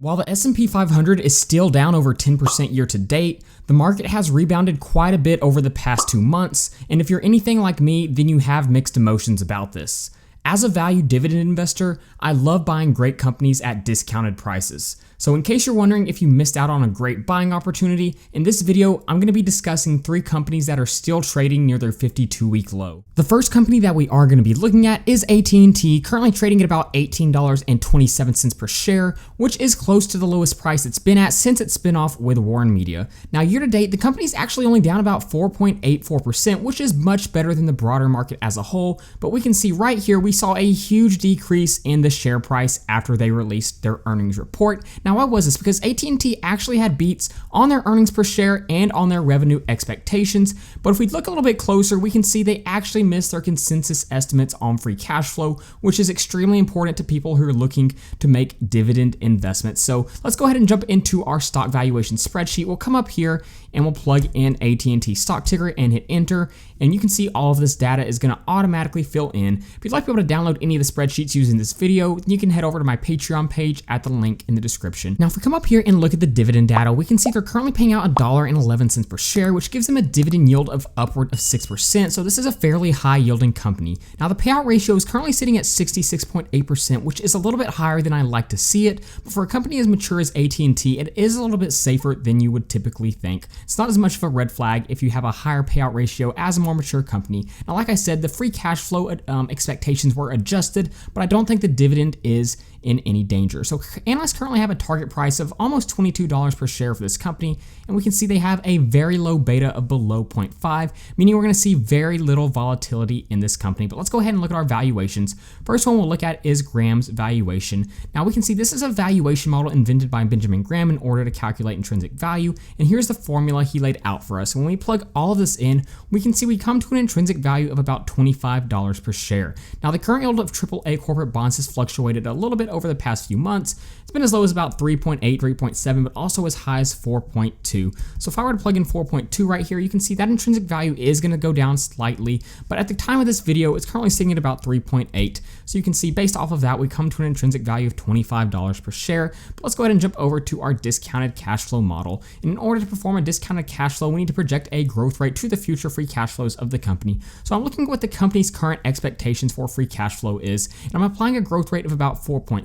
While the S&P 500 is still down over 10% year to date, the market has rebounded quite a bit over the past 2 months, and if you're anything like me, then you have mixed emotions about this. As a value dividend investor, I love buying great companies at discounted prices. So in case you're wondering if you missed out on a great buying opportunity, in this video, I'm going to be discussing 3 companies that are still trading near their 52-week low. The first company that we are going to be looking at is AT&T, currently trading at about $18.27 per share, which is close to the lowest price it's been at since its spinoff with Warren Media. Now year to date, the company is actually only down about 4.84%, which is much better than the broader market as a whole, but we can see right here we saw a huge decrease in the share price after they released their earnings report. Now why was this? Because AT&T actually had beats on their earnings per share and on their revenue expectations, but if we look a little bit closer, we can see they actually missed their consensus estimates on free cash flow, which is extremely important to people who are looking to make dividend investments. So let's go ahead and jump into our stock valuation spreadsheet. We'll come up here and we'll plug in AT&T stock ticker and hit enter, and you can see all of this data is going to automatically fill in. If you'd like to be able to download any of the spreadsheets using this video, then you can head over to my Patreon page at the link in the description. Now if we come up here and look at the dividend data, we can see they're currently paying out $1.11 per share, which gives them a dividend yield of upward of 6%, so this is a fairly high yielding company. Now the payout ratio is currently sitting at 66.8%, which is a little bit higher than I like to see it, but for a company as mature as AT&T, it is a little bit safer than you would typically think. It's not as much of a red flag if you have a higher payout ratio as a more mature company. Now like I said, the free cash flow expectations were adjusted, but I don't think the dividend is in any danger. So analysts currently have a target price of almost $22 per share for this company, and we can see they have a very low beta of below 0.5, meaning we're going to see very little volatility in this company. But let's go ahead and look at our valuations. First one we'll look at is Graham's valuation. Now we can see this is a valuation model invented by Benjamin Graham in order to calculate intrinsic value, and here's the formula he laid out for us. When we plug all of this in, we can see we come to an intrinsic value of about $25 per share. Now the current yield of AAA corporate bonds has fluctuated a little bit over the past few months. It's been as low as about 3.8, 3.7, but also as high as 4.2. So if I were to plug in 4.2 right here, you can see that intrinsic value is going to go down slightly, but at the time of this video, it's currently sitting at about 3.8. So you can see based off of that, we come to an intrinsic value of $25 per share. But let's go ahead and jump over to our discounted cash flow model. And in order to perform a discounted cash flow, we need to project a growth rate to the future free cash flows of the company. So I'm looking at what the company's current expectations for free cash flow is, and I'm applying a growth rate of about 4%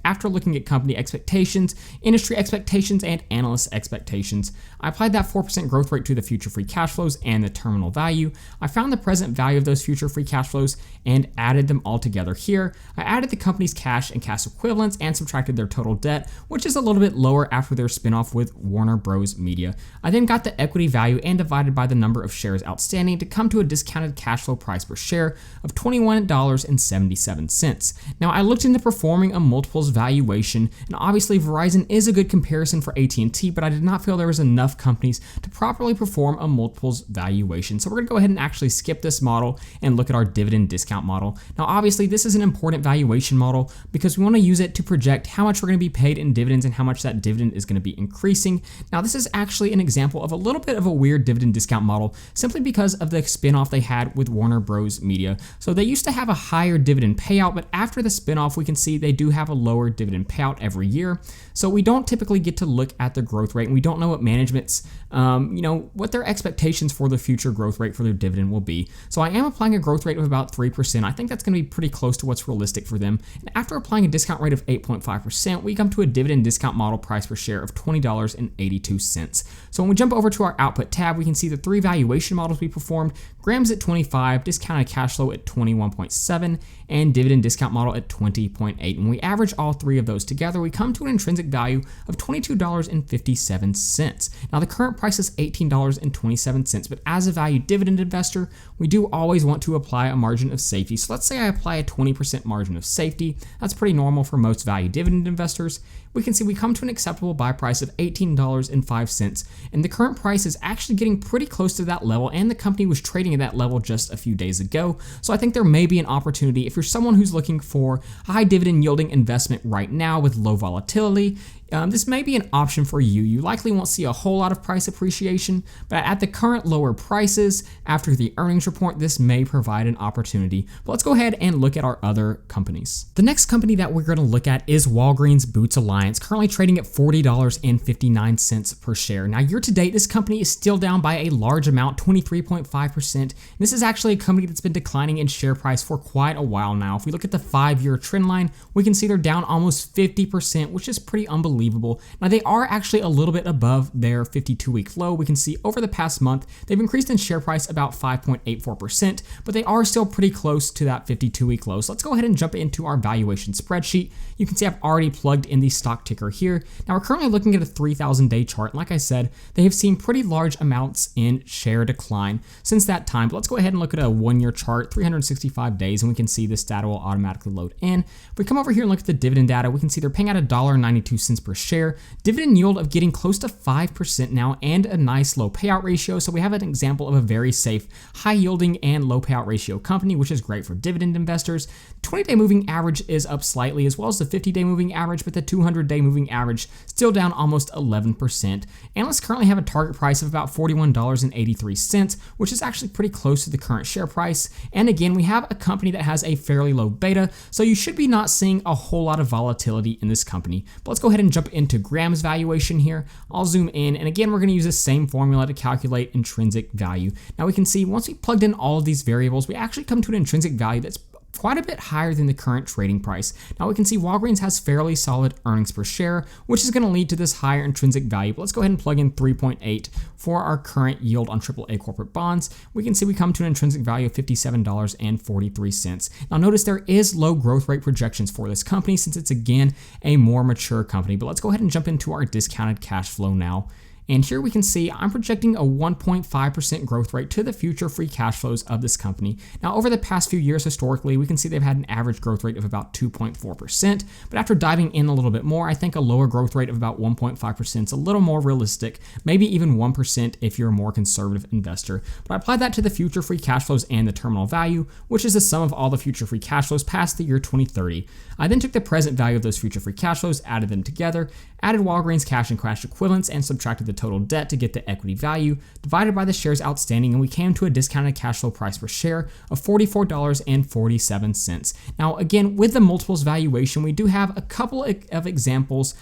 after looking at company expectations, industry expectations, and analyst expectations. I applied that 4% growth rate to the future free cash flows and the terminal value. I found the present value of those future free cash flows and added them all together here. I added the company's cash and cash equivalents and subtracted their total debt, which is a little bit lower after their spinoff with Warner Bros. Media. I then got the equity value and divided by the number of shares outstanding to come to a discounted cash flow price per share of $21.77. Now I looked into performing a multiples valuation, and obviously Verizon is a good comparison for AT&T, but I did not feel there was enough companies to properly perform a multiples valuation. So we're going to go ahead and actually skip this model and look at our dividend discount model. Now obviously this is an important valuation model because we want to use it to project how much we're going to be paid in dividends and how much that dividend is going to be increasing. Now this is actually an example of a little bit of a weird dividend discount model simply because of the spinoff they had with Warner Bros. Media. So they used to have a higher dividend payout, but after the spinoff we can see they do have a lower dividend payout every year. So we don't typically get to look at the growth rate, and we don't know what management's, what their expectations for the future growth rate for their dividend will be. So I am applying a growth rate of about 3%. I think that's going to be pretty close to what's realistic for them. And after applying a discount rate of 8.5%, we come to a dividend discount model price per share of $20.82. So when we jump over to our output tab, we can see the 3 valuation models we performed. Graham's at 25, discounted cash flow at 21.7, and dividend discount model at 20.8. When we average all 3 of those together, we come to an intrinsic value of $22.57. Now the current price is $18.27, but as a value dividend investor, we do always want to apply a margin of safety. So let's say I apply a 20% margin of safety. That's pretty normal for most value dividend investors. We can see we come to an acceptable buy price of $18.05, and the current price is actually getting pretty close to that level, and the company was trading at that level just a few days ago. So I think there may be an opportunity if you're someone who's looking for a high dividend yielding investment right now with low volatility. this may be an option for you. You likely won't see a whole lot of price appreciation, but at the current lower prices after the earnings report, this may provide an opportunity. But let's go ahead and look at our other companies. The next company that we're going to look at is Walgreens Boots Alliance, currently trading at $40.59 per share. Now, year to date, this company is still down by a large amount, 23.5%. This is actually a company that's been declining in share price for quite a while now. If we look at the 5-year trend line, we can see they're down almost 50%, which is pretty unbelievable. Now, they are actually a little bit above their 52-week low. We can see over the past month, they've increased in share price about 5.84%, but they are still pretty close to that 52-week low. So let's go ahead and jump into our valuation spreadsheet. You can see I've already plugged in the stock ticker here. Now, we're currently looking at a 3,000-day chart. Like I said, they have seen pretty large amounts in share decline since that time. But let's go ahead and look at a 1-year chart, 365 days, and we can see this data will automatically load in. If we come over here and look at the dividend data, we can see they're paying out $1.92 per share, dividend yield of getting close to 5% now, and a nice low payout ratio. So we have an example of a very safe, high yielding and low payout ratio company, which is great for dividend investors. 20-day moving average is up slightly, as well as the 50-day moving average, but the 200-day moving average still down almost 11%. Analysts currently have a target price of about $41.83, which is actually pretty close to the current share price. And again, we have a company that has a fairly low beta, so you should be not seeing a whole lot of volatility in this company. But let's go ahead and jump into Graham's valuation here. I'll zoom in, and again, we're going to use the same formula to calculate intrinsic value. Now, we can see once we plugged in all of these variables, we actually come to an intrinsic value that's quite a bit higher than the current trading price. Now, we can see Walgreens has fairly solid earnings per share, which is going to lead to this higher intrinsic value. But let's go ahead and plug in 3.8 for our current yield on AAA corporate bonds. We can see we come to an intrinsic value of $57.43. Now, notice there is low growth rate projections for this company since it's, again, a more mature company. But let's go ahead and jump into our discounted cash flow now. And here we can see I'm projecting a 1.5% growth rate to the future free cash flows of this company. Now, over the past few years, historically, we can see they've had an average growth rate of about 2.4%. But after diving in a little bit more, I think a lower growth rate of about 1.5% is a little more realistic, maybe even 1% if you're a more conservative investor. But I applied that to the future free cash flows and the terminal value, which is the sum of all the future free cash flows past the year 2030. I then took the present value of those future free cash flows, added them together, added Walgreens cash and cash equivalents, and subtracted the total debt to get the equity value, divided by the shares outstanding, and we came to a discounted cash flow price per share of $44.47. Now, again, with the multiples valuation, we do have a couple of examples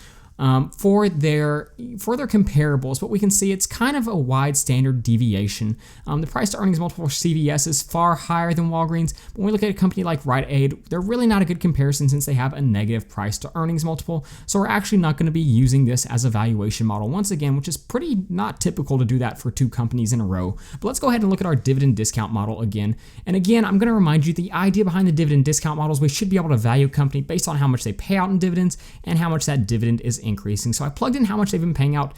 for their comparables, but we can see it's kind of a wide standard deviation. The price to earnings multiple for CVS is far higher than Walgreens, but when we look at a company like Rite Aid, they're really not a good comparison since they have a negative price to earnings multiple. So we're actually not going to be using this as a valuation model once again, which is pretty not typical to do that for two companies in a row. But let's go ahead and look at our dividend discount model again. And again, I'm going to remind you the idea behind the dividend discount models, we should be able to value a company based on how much they pay out in dividends and how much that dividend is increasing. So I plugged in how much they've been paying out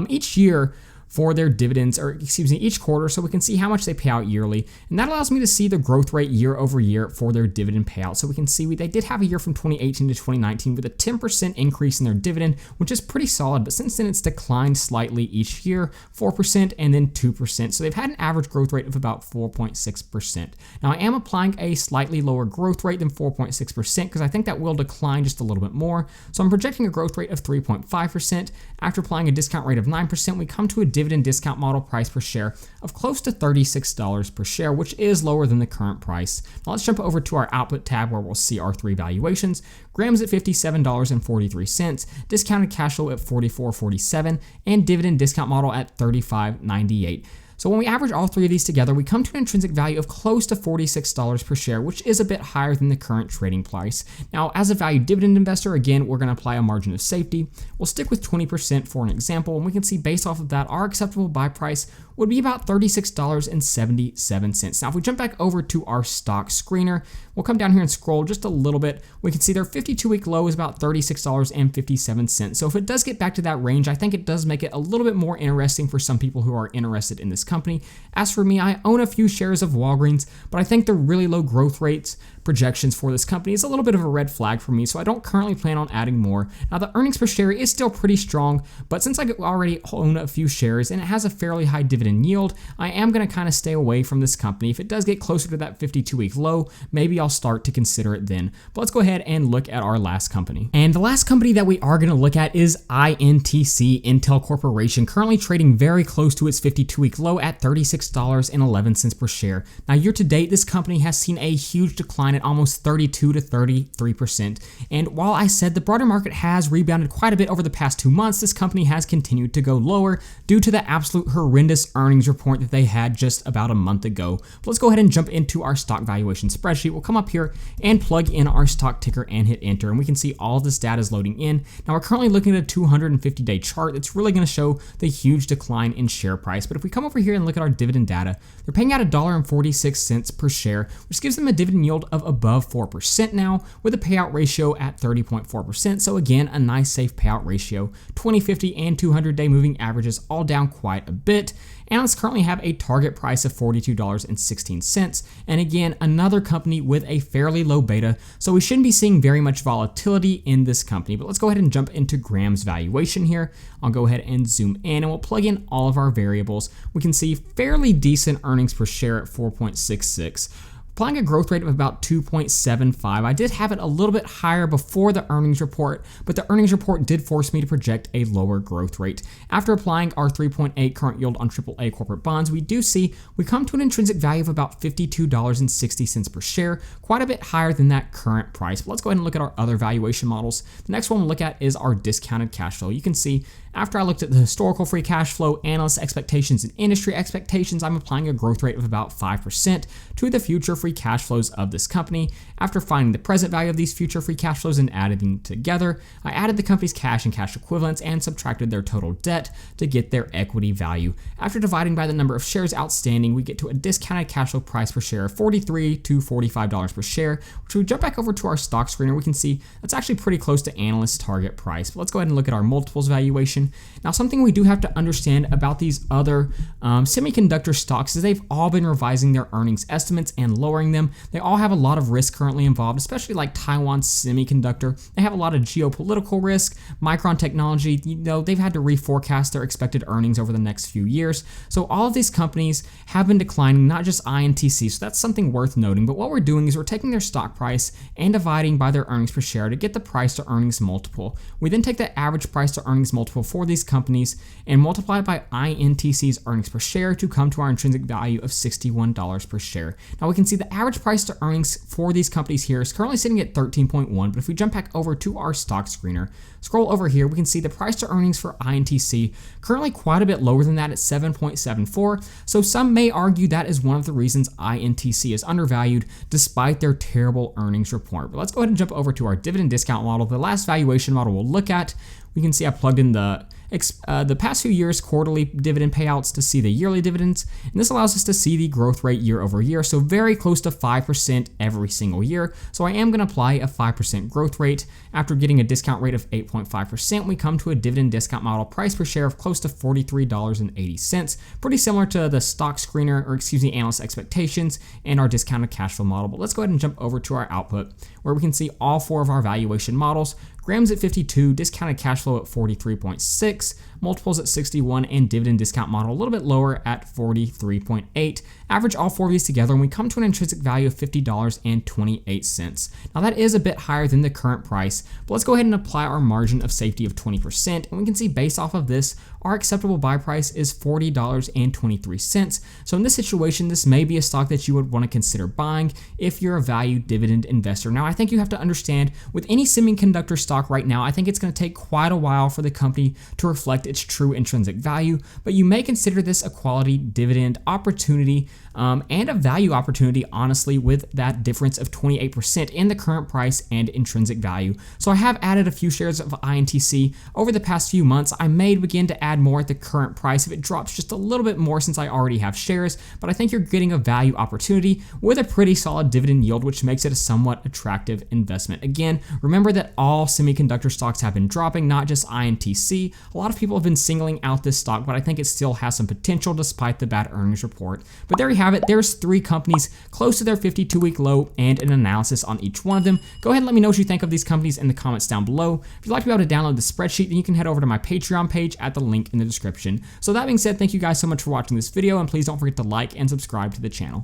each year for their dividends, or excuse me, each quarter, so we can see how much they pay out yearly. And that allows me to see the growth rate year over year for their dividend payout. So we can see they did have a year from 2018 to 2019 with a 10% increase in their dividend, which is pretty solid. But since then, it's declined slightly each year, 4% and then 2%. So they've had an average growth rate of about 4.6%. Now, I am applying a slightly lower growth rate than 4.6% because I think that will decline just a little bit more. So I'm projecting a growth rate of 3.5%. After applying a discount rate of 9%, we come to a dividend discount model price per share of close to $36 per share, which is lower than the current price. Now let's jump over to our output tab where we'll see our three valuations. Graham's at $57.43, discounted cash flow at $44.47, and dividend discount model at $35.98. So when we average all three of these together, we come to an intrinsic value of close to $46 per share, which is a bit higher than the current trading price. Now, as a value dividend investor, again, we're going to apply a margin of safety. We'll stick with 20% for an example, and we can see based off of that, our acceptable buy price would be about $36.77. Now, if we jump back over to our stock screener, we'll come down here and scroll just a little bit. We can see their 52-week low is about $36.57. So if it does get back to that range, I think it does make it a little bit more interesting for some people who are interested in this company. As for me, I own a few shares of Walgreens, but I think the really low growth rates projections for this company is a little bit of a red flag for me, so I don't currently plan on adding more. Now, the earnings per share is still pretty strong, but since I already own a few shares and it has a fairly high dividend yield, I am going to kind of stay away from this company. If it does get closer to that 52-week low, maybe I'll start to consider it then. But let's go ahead and look at our last company. And the last company that we are going to look at is INTC, Intel Corporation, currently trading very close to its 52-week low at $36.11 per share. Now, year to date, this company has seen a huge decline at almost 32 to 33%. And while I said the broader market has rebounded quite a bit over the past 2 months, this company has continued to go lower due to the absolute horrendous earnings report that they had just about a month ago. But let's go ahead and jump into our stock valuation spreadsheet. We'll come up here and plug in our stock ticker and hit enter, and we can see all of this data is loading in. Now, we're currently looking at a 250-day chart that's really going to show the huge decline in share price. But if we come over here and look at our dividend data, they're paying out $1.46 per share, which gives them a dividend yield of above 4% now, with a payout ratio at 30.4%. So again, a nice safe payout ratio. 20, 50, and 200-day moving averages all down quite a bit. Analysts currently have a target price of $42.16. And again, another company with a fairly low beta, so we shouldn't be seeing very much volatility in this company. But let's go ahead and jump into Graham's valuation here. I'll go ahead and zoom in and we'll plug in all of our variables. We can see fairly decent earnings per share at 4.66. Applying a growth rate of about 2.75. I did have it a little bit higher before the earnings report, but the earnings report did force me to project a lower growth rate. After applying our 3.8 current yield on AAA corporate bonds, we do see we come to an intrinsic value of about $52.60 per share, quite a bit higher than that current price. But let's go ahead and look at our other valuation models. The next one we'll look at is our discounted cash flow. You can see after I looked at the historical free cash flow, analyst expectations, and industry expectations, I'm applying a growth rate of about 5% to the future free cash flows of this company. After finding the present value of these future free cash flows and adding them together, I added the company's cash and cash equivalents and subtracted their total debt to get their equity value. After dividing by the number of shares outstanding, we get to a discounted cash flow price per share of $43 to $45 per share, which we jump back over to our stock screener, we can see that's actually pretty close to analyst target price. But let's go ahead and look at our multiples valuation. Now, something we do have to understand about these other semiconductor stocks is they've all been revising their earnings estimates and lowering them. They all have a lot of risk currently involved, especially like Taiwan Semiconductor. They have a lot of geopolitical risk. Micron Technology, they've had to reforecast their expected earnings over the next few years. So all of these companies have been declining, not just INTC. So that's something worth noting. But what we're doing is we're taking their stock price and dividing by their earnings per share to get the price to earnings multiple. We then take the average price to earnings multiple for these companies and multiply it by INTC's earnings per share to come to our intrinsic value of $61 per share. Now we can see the average price to earnings for these companies here is currently sitting at 13.1, but if we jump back over to our stock screener, scroll over here, we can see the price to earnings for INTC currently quite a bit lower than that at 7.74. So some may argue that is one of the reasons INTC is undervalued despite their terrible earnings report. But let's go ahead and jump over to our dividend discount model. The last valuation model we'll look at, we can see I plugged in the past few years quarterly dividend payouts to see the yearly dividends, and this allows us to see the growth rate year over year, so very close to 5% every single year. So I am going to apply a 5% growth rate. After getting a discount rate of 8.5%, we come to a dividend discount model price per share of close to $43.80, pretty similar to the stock screener, or excuse me, analyst expectations and our discounted cash flow model. But let's go ahead and jump over to our output where we can see all four of our valuation models. Grams at 52, discounted cash flow at 43.6, multiples at 61, and dividend discount model a little bit lower at 43.8. Average all four of these together and we come to an intrinsic value of $50.28. Now that is a bit higher than the current price, but let's go ahead and apply our margin of safety of 20%, and we can see based off of this, our acceptable buy price is $40.23. So in this situation, this may be a stock that you would want to consider buying if you're a value dividend investor. Now I think you have to understand with any semiconductor stock right now, I think it's going to take quite a while for the company to reflect its true intrinsic value, but you may consider this a quality dividend opportunity and a value opportunity, honestly, with that difference of 28% in the current price and intrinsic value. So I have added a few shares of INTC over the past few months. I may begin to add more at the current price if it drops just a little bit more since I already have shares, but I think you're getting a value opportunity with a pretty solid dividend yield, which makes it a somewhat attractive investment. Again, remember that all semiconductor stocks have been dropping, not just INTC. A lot of people have been singling out this stock, but I think it still has some potential despite the bad earnings report. But there there you have it. There's 3 companies close to their 52-week low and an analysis on each one of them. Go ahead and let me know what you think of these companies in the comments down below. If you'd like to be able to download the spreadsheet, then you can head over to my Patreon page at the link in the description. So that being said, thank you guys so much for watching this video, and please don't forget to like and subscribe to the channel.